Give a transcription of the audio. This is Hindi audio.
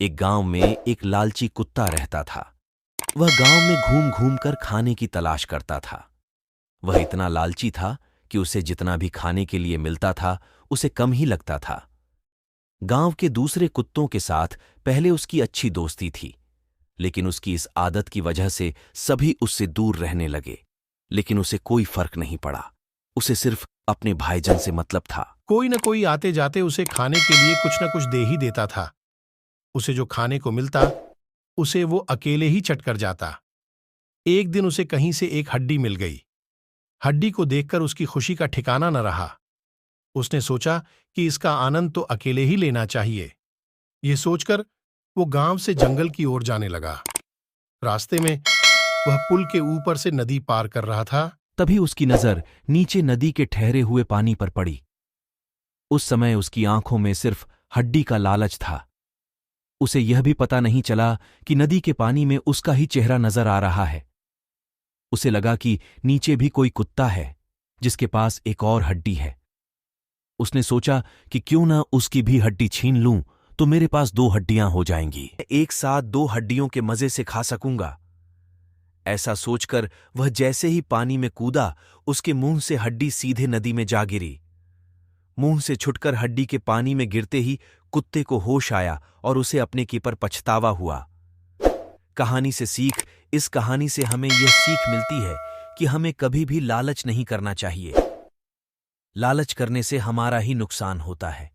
एक गांव में एक लालची कुत्ता रहता था। वह गांव में घूम घूम कर खाने की तलाश करता था। वह इतना लालची था कि उसे जितना भी खाने के लिए मिलता था उसे कम ही लगता था। गांव के दूसरे कुत्तों के साथ पहले उसकी अच्छी दोस्ती थी, लेकिन उसकी इस आदत की वजह से सभी उससे दूर रहने लगे। लेकिन उसे कोई फर्क नहीं पड़ा। उसे सिर्फ अपने भाईजान से मतलब था। कोई न कोई आते जाते उसे खाने के लिए कुछ न कुछ दे ही देता था। उसे जो खाने को मिलता उसे वो अकेले ही चट कर जाता। एक दिन उसे कहीं से एक हड्डी मिल गई। हड्डी को देखकर उसकी खुशी का ठिकाना न रहा। उसने सोचा कि इसका आनंद तो अकेले ही लेना चाहिए। ये सोचकर वो गांव से जंगल की ओर जाने लगा। रास्ते में वह पुल के ऊपर से नदी पार कर रहा था। तभी उसकी नजर नीचे नदी के ठहरे हुए पानी पर पड़ी। उस समय उसकी आंखों में सिर्फ हड्डी का लालच था। उसे यह भी पता नहीं चला कि नदी के पानी में उसका ही चेहरा नजर आ रहा है। उसे लगा कि नीचे भी कोई कुत्ता है जिसके पास एक और हड्डी है। उसने सोचा कि क्यों ना उसकी भी हड्डी छीन लूं तो मेरे पास 2 हड्डियां हो जाएंगी। एक साथ 2 हड्डियों के मजे से खा सकूंगा। ऐसा सोचकर वह जैसे ही पानी में कूदा, उसके मुंह से हड्डी सीधे नदी में जा गिरी। मुंह से छुटकर हड्डी के पानी में गिरते ही कुत्ते को होश आया और उसे अपने की पर पछतावा हुआ। कहानी से सीख। इस कहानी से हमें यह सीख मिलती है कि हमें कभी भी लालच नहीं करना चाहिए। लालच करने से हमारा ही नुकसान होता है।